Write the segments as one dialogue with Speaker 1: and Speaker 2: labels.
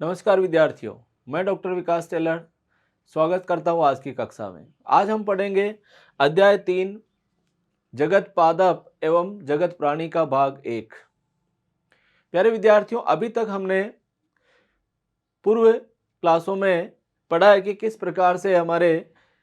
Speaker 1: नमस्कार विद्यार्थियों, मैं डॉक्टर विकास टेलर स्वागत करता हूं आज की कक्षा में। आज हम पढ़ेंगे अध्याय 3 जगत पादप एवं जगत प्राणी का भाग 1। प्यारे विद्यार्थियों, अभी तक हमने पूर्व क्लासों में पढ़ा है कि किस प्रकार से हमारे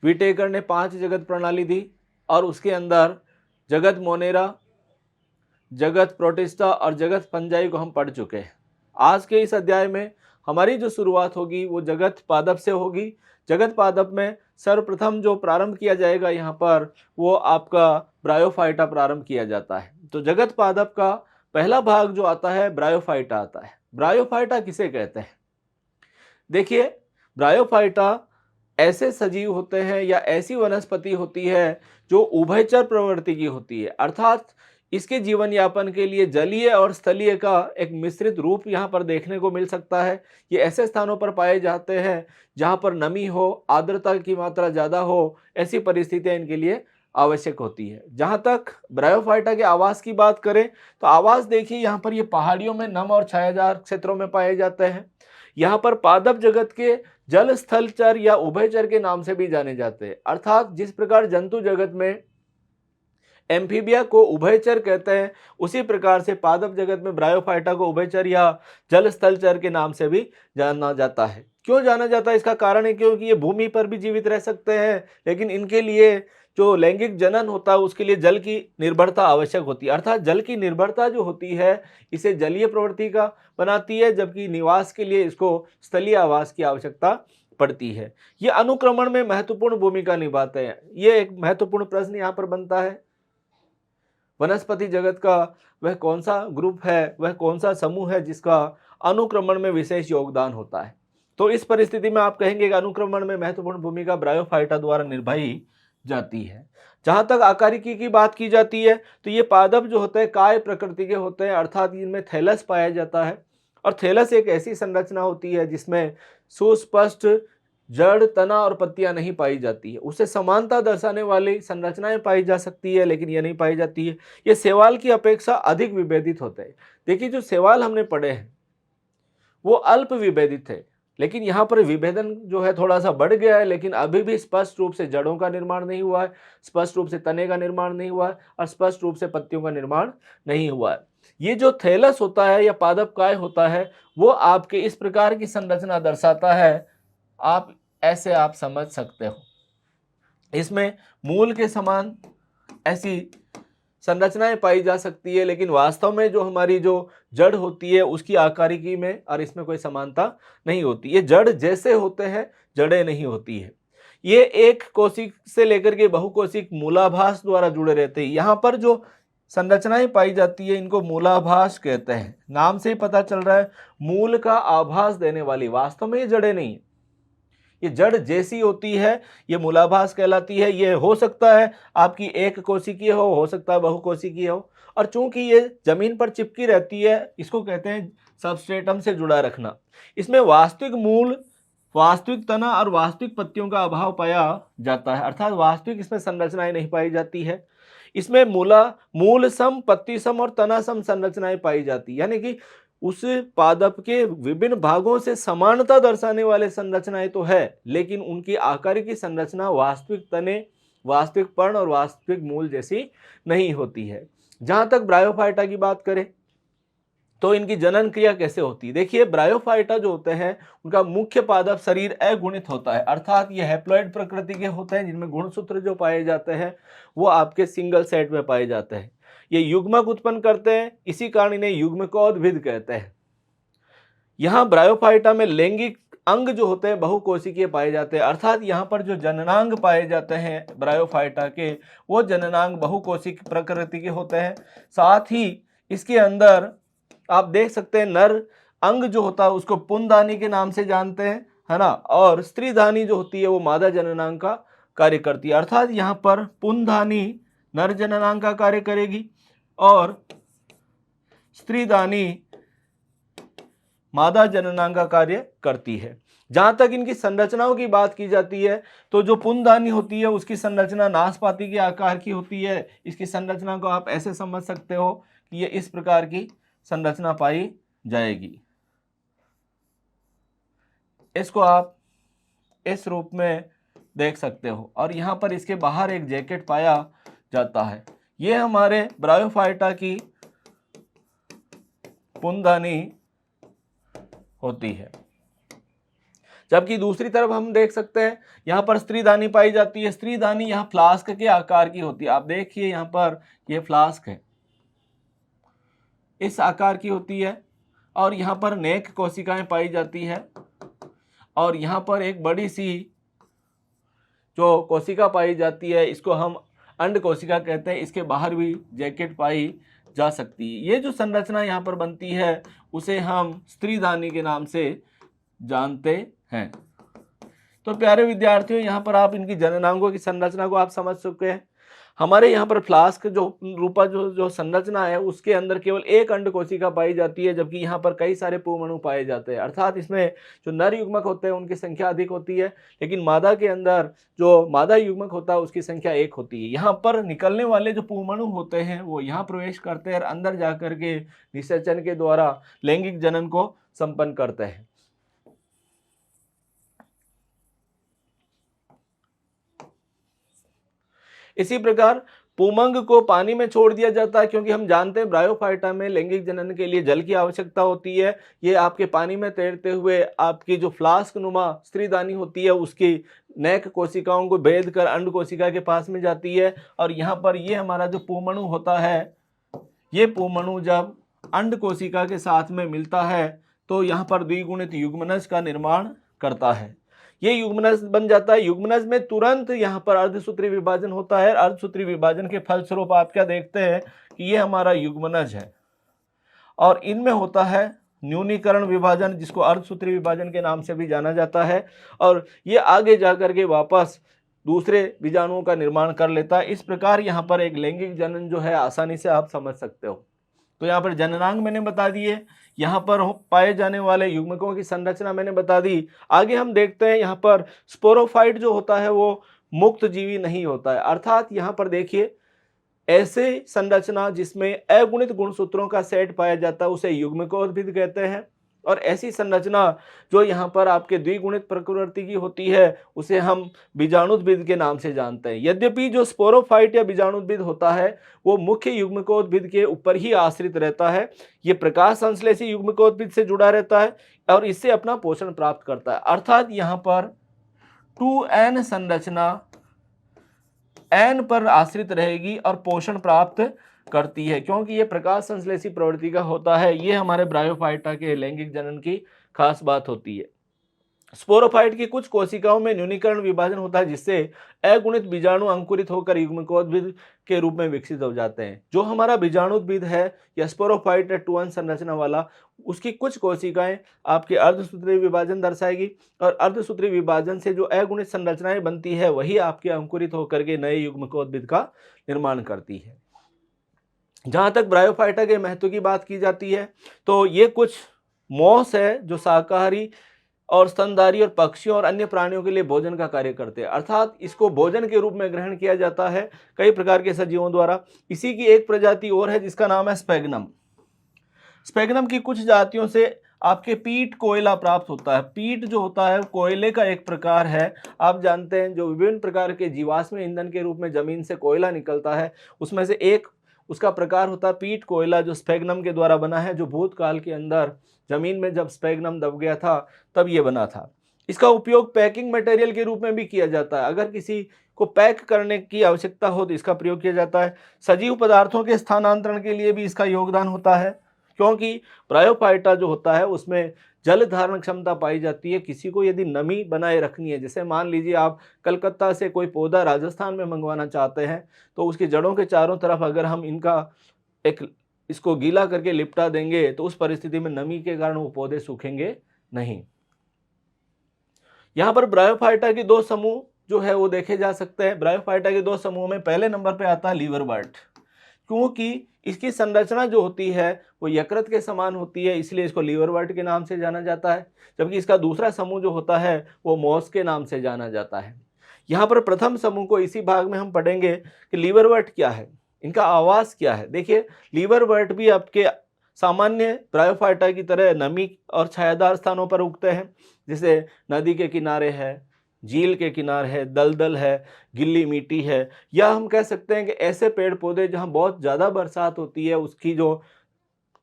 Speaker 1: विटेकर ने 5 जगत प्रणाली दी और उसके अंदर जगत मोनेरा, जगत प्रोटिस्टा और जगत फंजाई को हम पढ़ चुके हैं। आज के इस अध्याय में हमारी जो शुरुआत होगी वो जगत पादप से होगी। जगत पादप में सर्वप्रथम जो प्रारंभ किया जाएगा यहाँ पर वो आपका ब्रायोफाइटा प्रारंभ किया जाता है। तो जगत पादप का पहला भाग जो आता है ब्रायोफाइटा आता है। ब्रायोफाइटा किसे कहते हैं? देखिए, ब्रायोफाइटा ऐसे सजीव होते हैं या ऐसी वनस्पति होती है जो उभयचर प्रवृत्ति की होती है, अर्थात इसके जीवन यापन के लिए जलीय और स्थलीय का एक मिश्रित रूप यहाँ पर देखने को मिल सकता है। ये ऐसे स्थानों पर पाए जाते हैं जहाँ पर नमी हो, आर्द्रता की मात्रा ज़्यादा हो, ऐसी परिस्थितियाँ इनके लिए आवश्यक होती है। जहाँ तक ब्रायोफाइटा के आवास की बात करें तो आवास देखिए, यहाँ पर ये पहाड़ियों में नम और छायादार क्षेत्रों में पाए जाते हैं। यहाँ पर पादप जगत के जल स्थल चर या उभयचर के नाम से भी जाने जाते हैं, अर्थात जिस प्रकार जंतु जगत में एम्फीबिया को उभयचर कहते हैं, उसी प्रकार से पादप जगत में ब्रायोफाइटा को उभयचर या जल स्थल चर के नाम से भी जाना जाता है। क्यों जाना जाता है? इसका कारण है क्योंकि ये भूमि पर भी जीवित रह सकते हैं, लेकिन इनके लिए जो लैंगिक जनन होता है उसके लिए जल की निर्भरता आवश्यक होती है, अर्थात जल की निर्भरता जो होती है इसे जलीय प्रवृत्ति का बनाती है, जबकि निवास के लिए इसको स्थलीय आवास की आवश्यकता पड़ती है। ये अनुक्रमण में महत्वपूर्ण भूमिका निभाते हैं। ये एक महत्वपूर्ण प्रश्न यहाँ पर बनता है, वनस्पति जगत का वह कौन सा ग्रुप है, वह कौन सा समूह है जिसका अनुक्रमण में विशेष योगदान होता है? तो इस परिस्थिति में आप कहेंगे कि अनुक्रमण में महत्वपूर्ण भूमिका ब्रायोफाइटा द्वारा निभाई जाती है। जहां तक आकारिकी की बात की जाती है तो ये पादप जो होते हैं काय प्रकृति के होते हैं, अर्थात इनमें थैलस पाया जाता है और थैलस एक ऐसी संरचना होती है जिसमें सुस्पष्ट जड़, तना और पत्तियां नहीं पाई जाती है। उसे समानता दर्शाने वाली संरचनाएं पाई जा सकती है, लेकिन यह नहीं पाई जाती है। ये शैवाल की अपेक्षा अधिक विभेदित होते हैं। देखिए, जो शैवाल हमने पढ़े हैं वो अल्प विभेदित है, लेकिन यहाँ पर विभेदन जो है थोड़ा सा बढ़ गया है, लेकिन अभी भी स्पष्ट रूप से जड़ों का निर्माण नहीं हुआ है, स्पष्ट रूप से तने का निर्माण नहीं हुआ है और स्पष्ट रूप से पत्तियों का निर्माण नहीं हुआ है। ये जो थैलस होता है या पादप काय होता है वो आपके इस प्रकार की संरचना दर्शाता है। आप ऐसे आप समझ सकते हो, इसमें मूल के समान ऐसी संरचनाएं पाई जा सकती है, लेकिन वास्तव में जो हमारी जो जड़ होती है उसकी आकारिकी में और इसमें कोई समानता नहीं होती। ये जड़ जैसे होते हैं, जड़ें नहीं होती है। ये एक कोशिक से लेकर के बहुकोशिक मूलाभास द्वारा जुड़े रहते हैं। यहाँ पर जो संरचनाएं पाई जाती है इनको मूलाभास कहते हैं। नाम से ही पता चल रहा है, मूल का आभास देने वाली। वास्तव में ये जड़ें नहीं है, ये जड़ जैसी होती है, ये मूलाभास कहलाती है। ये हो सकता है आपकी एक कोशिकीय हो सकता है बहुकोशिकीय हो, और चूंकि ये जमीन पर चिपकी रहती है इसको कहते हैं सबस्ट्रेटम से जुड़ा रखना। इसमें वास्तविक मूल, वास्तविक तना और वास्तविक पत्तियों का अभाव पाया जाता है, अर्थात वास्तविक इसमें संरचनाएं नहीं पाई जाती है। इसमें मूल सम, पत्ती सम और तना सम संरचनाएं पाई जाती है, यानी कि उस पादप के विभिन्न भागों से समानता दर्शाने वाले संरचनाएं तो है, लेकिन उनकी आकार की संरचना वास्तविक तने, वास्तविक पर्ण और वास्तविक मूल जैसी नहीं होती है। जहां तक ब्रायोफाइटा की बात करें तो इनकी जनन क्रिया कैसे होती है? देखिए, ब्रायोफाइटा जो होते हैं उनका मुख्य पादप शरीर अगुणित होता है, अर्थात ये हैप्लॉइड प्रकृति के होते हैं, जिनमें गुणसूत्र जो पाए जाते हैं वो आपके सिंगल सेट में पाए जाते हैं। ये युग्मक उत्पन्न करते हैं, इसी कारण इन्हें युग्मकोद्भिद कहते हैं। यहाँ ब्रायोफाइटा में लैंगिक अंग जो होते हैं बहुकोशिकीय पाए जाते हैं, अर्थात यहाँ पर जो जननांग पाए जाते हैं ब्रायोफाइटा के वो जननांग बहुकोशिक प्रकृति के होते हैं। साथ ही इसके अंदर आप देख सकते हैं नर अंग जो होता है उसको पुंदानी के नाम से जानते हैं, है ना, और स्त्रीधानी जो होती है वो मादा जननांग का कार्य करती है, अर्थात यहाँ पर पुंदानी नर जननांग का कार्य करेगी और स्त्रीदानी मादा जननांग का कार्य करती है। जहां तक इनकी संरचनाओं की बात की जाती है तो जो पुंदानी होती है उसकी संरचना नाशपाती के आकार की होती है। इसकी संरचना को आप ऐसे समझ सकते हो कि ये इस प्रकार की संरचना पाई जाएगी। इसको आप इस रूप में देख सकते हो और यहाँ पर इसके बाहर एक जैकेट पाया जाता है। ये हमारे ब्रायोफाइटा की पुंदानी होती है। जबकि दूसरी तरफ हम देख सकते हैं यहाँ पर स्त्रीदानी पाई जाती है। स्त्रीदानी यहाँ फ्लास्क के आकार की होती है। आप देखिए यहाँ पर ये फ्लास्क है, इस आकार की होती है और यहाँ पर नेक कोशिकाएं पाई जाती है और यहाँ पर एक बड़ी सी जो कोशिका पाई जाती है इसको हम अंड कोशिका कहते हैं। इसके बाहर भी जैकेट पाई जा सकती है। ये जो संरचना यहाँ पर बनती है उसे हम स्त्रीदानी के नाम से जानते हैं। तो प्यारे विद्यार्थियों, यहाँ पर आप इनकी जननांगों की संरचना को आप समझ चुके हैं। हमारे यहाँ पर फ्लास्क जो रूपा जो संरचना है उसके अंदर केवल एक अंड कोशिका पाई जाती है, जबकि यहाँ पर कई सारे पुंमणु पाए जाते हैं। अर्थात इसमें जो नर युग्मक होते हैं उनकी संख्या अधिक होती है, लेकिन मादा के अंदर जो मादा युग्मक होता है उसकी संख्या एक होती है। यहाँ पर निकलने वाले जो पुंमणु होते हैं वो यहाँ प्रवेश करते हैं और अंदर जाकर के निषेचन के द्वारा लैंगिक जनन को संपन्न करते हैं। इसी प्रकार पुमंग को पानी में छोड़ दिया जाता है, क्योंकि हम जानते हैं ब्रायोफाइटा में लैंगिक जनन के लिए जल की आवश्यकता होती है। ये आपके पानी में तैरते हुए आपकी जो फ्लास्क नुमा स्त्रीदानी होती है उसकी नेक कोशिकाओं को भेद कर अंड कोशिका के पास में जाती है और यहाँ पर ये हमारा जो पुंमणु होता है, ये पुंमणु जब अंड कोशिका के साथ में मिलता है तो यहाँ पर द्विगुणित युग्मनज का निर्माण करता है। ये युग्मनज बन जाता है। युग्मनज में तुरंत यहाँ पर अर्धसूत्री विभाजन होता है। अर्धसूत्री विभाजन के फलस्वरूप आप क्या देखते हैं कि ये हमारा युग्मनज है और इनमें होता है न्यूनीकरण विभाजन, जिसको अर्धसूत्री विभाजन के नाम से भी जाना जाता है, और ये आगे जाकर के वापस दूसरे बीजाणुओं का निर्माण कर लेता है। इस प्रकार यहाँ पर एक लैंगिक जनन जो है आसानी से आप समझ सकते हो। तो यहाँ पर जननांग मैंने बता दिए, यहाँ पर पाए जाने वाले युग्मकों की संरचना मैंने बता दी। आगे हम देखते हैं यहाँ पर स्पोरोफाइट जो होता है वो मुक्त जीवी नहीं होता है। अर्थात यहाँ पर देखिए ऐसे संरचना जिसमें अगुणित गुणसूत्रों का सेट पाया जाता है उसे युग्मकोद्भिद कहते हैं, और ऐसी संरचना जो यहाँ पर आपके द्विगुणित प्रकृति की होती है उसे हम बीजाणुद्भिद के नाम से जानते हैं। यद्यपि जो स्पोरोफाइट या बीजाणुद्भिद होता है वो मुख्य युग्मकोद्भिद के ऊपर ही आश्रित रहता है। ये प्रकाश संश्लेषी युग्मकोद्भिद से जुड़ा रहता है और इससे अपना पोषण प्राप्त करता है। अर्थात यहाँ पर 2n संरचना n पर आश्रित रहेगी और पोषण प्राप्त करती है, क्योंकि ये प्रकाश संश्लेषी प्रवृत्ति का होता है। ये हमारे ब्रायोफाइटा के लैंगिक जनन की खास बात होती है। स्पोरोफाइट की कुछ कोशिकाओं में न्यूनीकरण विभाजन होता है, जिससे अगुणित बीजाणु अंकुरित होकर युग्मकोद्भिद के रूप में विकसित हो जाते हैं। जो हमारा बीजाणुद्भिद है या स्पोरोफाइट 2n संरचना वाला, उसकी कुछ कोशिकाएं आपके अर्धसूत्री विभाजन दर्शाएगी और अर्धसूत्री विभाजन से जो अगुणित संरचनाएं बनती है वही आपके अंकुरित होकर के नए युग्मकोद्भिद का निर्माण करती है। जहाँ तक ब्रायोफाइटा के महत्व की बात की जाती है तो ये कुछ मॉस है जो शाकाहारी और स्तनधारी और पक्षियों और अन्य प्राणियों के लिए भोजन का कार्य करते हैं। अर्थात इसको भोजन के रूप में ग्रहण किया जाता है कई प्रकार के सजीवों द्वारा। इसी की एक प्रजाति और है जिसका नाम है स्पेगनम। स्पेगनम की कुछ जातियों से आपके पीट कोयला प्राप्त होता है। पीट जो होता है कोयले का एक प्रकार है। आप जानते हैं जो विभिन्न प्रकार के जीवाश्म ईंधन के रूप में जमीन से कोयला निकलता है उसमें से एक उसका प्रकार होता है पीट कोयला, जो स्पेगनम के द्वारा बना है, जो भूतकाल के अंदर जमीन में जब स्पेगनम दब गया था तब ये बना था। इसका उपयोग पैकिंग मटेरियल के रूप में भी किया जाता है। अगर किसी को पैक करने की आवश्यकता हो तो इसका प्रयोग किया जाता है। सजीव पदार्थों के स्थानांतरण के लिए भी इसका योगदान होता है, क्योंकि ब्रायोफाइटा जो होता है उसमें जल धारण क्षमता पाई जाती है। किसी को यदि नमी बनाए रखनी है, जैसे मान लीजिए आप कलकत्ता से कोई पौधा राजस्थान में मंगवाना चाहते हैं तो उसकी जड़ों के चारों तरफ अगर हम इसको गीला करके लिपटा देंगे तो उस परिस्थिति में नमी के कारण वो पौधे सूखेंगे नहीं। यहाँ पर ब्रायोफाइटा के दो समूह जो है वो देखे जा सकते हैं। ब्रायोफाइटा के दो समूह में पहले नंबर पे आता है लीवरवर्ट, क्योंकि इसकी संरचना जो होती है वो यकृत के समान होती है, इसलिए इसको लीवरवर्ट के नाम से जाना जाता है। जबकि इसका दूसरा समूह जो होता है वो मॉस के नाम से जाना जाता है। यहाँ पर प्रथम समूह को इसी भाग में हम पढ़ेंगे कि लीवरवर्ट क्या है, इनका आवास क्या है। देखिए लीवरवर्ट भी आपके सामान्य ब्रायोफाइटा की तरह नमी और छायादार स्थानों पर उगते हैं, जैसे नदी के किनारे है, झील के किनारे है, दलदल है, गिल्ली मिट्टी है, या हम कह सकते हैं कि ऐसे पेड़ पौधे जहाँ बहुत ज़्यादा बरसात होती है, उसकी जो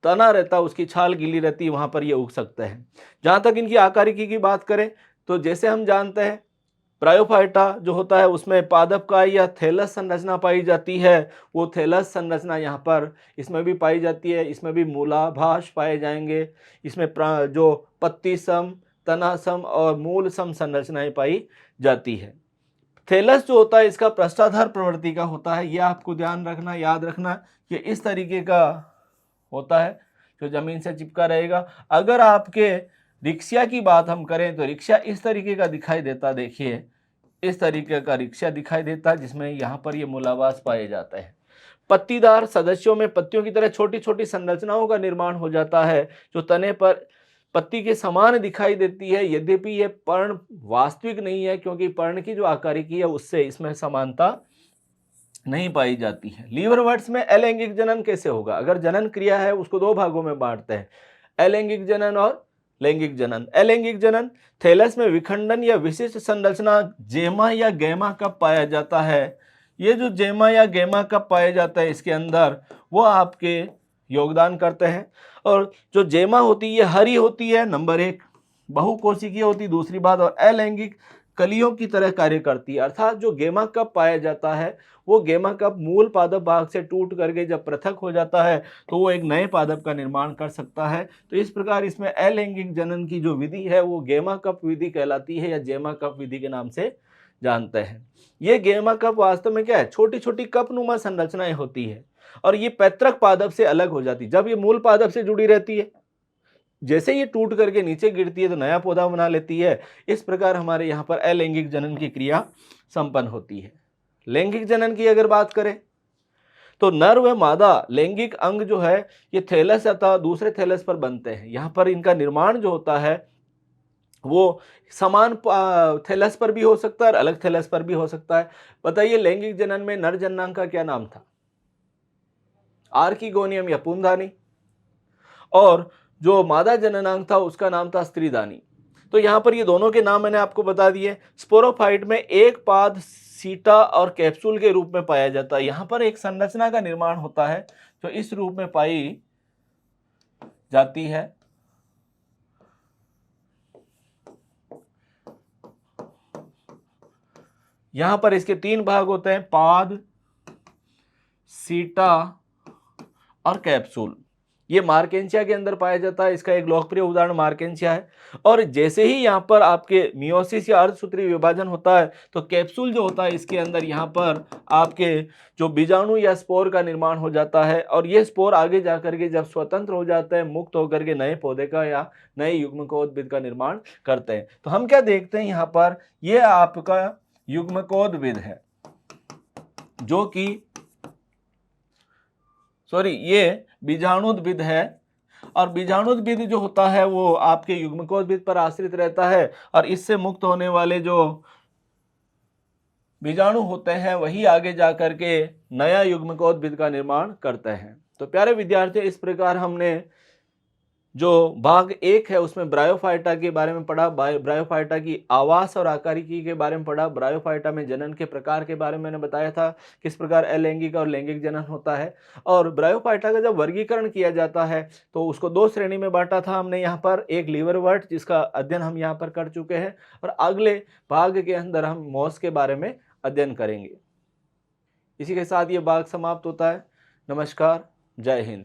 Speaker 1: तना रहता है, उसकी छाल गीली रहती है, वहाँ पर ये उग सकते हैं। जहाँ तक इनकी आकारिकी की बात करें तो जैसे हम जानते हैं ब्रायोफाइटा जो होता है उसमें पादपकाय या थैलस संरचना पाई जाती है। वो थैलस संरचना यहाँ पर इसमें भी पाई जाती है। इसमें भी मूलाभास पाए जाएंगे। इसमें जो पत्ती सम, तना सम और मूल सम संरचनाएं पाई जाती है। थैलस जो होता है इसका पृष्ठाधार प्रवृत्ति का होता है। यह आपको ध्यान रखना, याद रखना कि इस तरीके का होता है जो जमीन से चिपका रहेगा। अगर आपके रिक्शा की बात हम करें तो रिक्शा इस तरीके का दिखाई देता, देखिए इस तरीके का रिक्शा दिखाई देता है, जिसमें यहाँ पर ये मूलावास पाए जाते हैं। पत्तीदार सदस्यों में पत्तियों की तरह छोटी छोटी संरचनाओं का निर्माण हो जाता है जो तने पर पत्ती के समान दिखाई देती है। यद्यपि यह पर्ण वास्तविक नहीं है, क्योंकि पर्ण की जो आकारिकी है उससे इसमें समानता नहीं पाई जाती है। लीवरवर्ट्स में अलैंगिक जनन कैसे होगा? अगर जनन क्रिया है उसको दो भागों में बांटते हैं, अलैंगिक जनन और लैंगिक जनन। अलैंगिक जनन थैलस में विखंडन या विशिष्ट संरचना जेमा या गैमा कब पाया जाता है? ये जो जेमा या गैमा कब पाया जाता है इसके अंदर, वो आपके योगदान करते हैं। और जो जेमा होती है ये हरी होती है, नंबर एक, बहुकोशिकीय होती दूसरी बात, और अलैंगिक कलियों की तरह कार्य करती है। अर्थात जो गेमा कप पाया जाता है वो गेमा कप मूल पादप भाग से टूट करके जब पृथक हो जाता है तो वो एक नए पादप का निर्माण कर सकता है। तो इस प्रकार इसमें अलैंगिक जनन की जो विधि है वो गेमा कप विधि कहलाती है, या जेमा कप विधि के नाम से जानते हैं। ये गेमा कप वास्तव में क्या है? छोटी छोटी कपनुमा संरचनाएं होती है और ये पैतृक पादप से अलग हो जाती है। जब ये मूल पादप से जुड़ी रहती है, जैसे ये टूट करके नीचे गिरती है तो नया पौधा बना लेती है। इस प्रकार हमारे यहाँ पर अलैंगिक जनन की क्रिया संपन्न होती है। लैंगिक जनन की अगर बात करें तो नर व मादा लैंगिक अंग जो है ये थैलस अथवा दूसरे थैलस पर बनते हैं। यहाँ पर इनका निर्माण जो होता है वो समान थैलस पर भी हो सकता है और अलग थैलस पर भी हो सकता है। बताइए लैंगिक जनन में नर जननांग का क्या नाम था? आर्किगोनियम या पूंधानी, और जो मादा जननांग था उसका नाम था स्त्रीदानी। तो यहाँ पर ये दोनों के नाम मैंने आपको बता दिए। स्पोरोफाइट में एक पाद सीटा और कैप्सूल के रूप में पाया जाता है। यहाँ पर एक संरचना का निर्माण होता है जो इस रूप में पाई जाती है। यहाँ पर इसके तीन भाग होते हैं, पाद, सीटा और कैप्सूल। ये मार्केंशिया के अंदर पाया जाता है। इसका एक लोकप्रिय उदाहरण मार्केंशिया है। और जैसे ही यहाँ पर आपके मियोसिस या अर्धसूत्री विभाजन होता है तो कैप्सूल जो होता है इसके अंदर यहाँ पर आपके जो बीजाणु या स्पोर का निर्माण हो जाता है, और ये स्पोर आगे जाकर के जब स्वतंत्र हो जाते हैं, मुक्त होकर के नए पौधे का या नए युग्मकोद्भिद का निर्माण करते हैं। तो हम क्या देखते हैं यहाँ पर, ये आपका युग्मकोद्भिद है जो कि ये बीजाणुद्भिद है। और बीजाणुद्भिद जो होता है वो आपके युग्मकोद्भिद पर आश्रित रहता है, और इससे मुक्त होने वाले जो बीजाणु होते हैं वही आगे जाकर के नया युग्मकोद्भिद का निर्माण करते हैं। तो प्यारे विद्यार्थियों, इस प्रकार हमने जो भाग एक है उसमें ब्रायोफाइटा के बारे में पढ़ा, ब्रायोफाइटा की आवास और आकारिकी के बारे में पढ़ा, ब्रायोफाइटा में जनन के प्रकार के बारे में मैंने बताया था, किस प्रकार अलैंगिक और लैंगिक जनन होता है। और ब्रायोफाइटा का जब वर्गीकरण किया जाता है तो उसको दो श्रेणी में बांटा था हमने यहाँ पर, एक लीवरवर्ट जिसका अध्ययन हम यहाँ पर कर चुके हैं, और अगले भाग के अंदर हम मॉस के बारे में अध्ययन करेंगे। इसी के साथ ये भाग समाप्त होता है। नमस्कार, जय हिंद।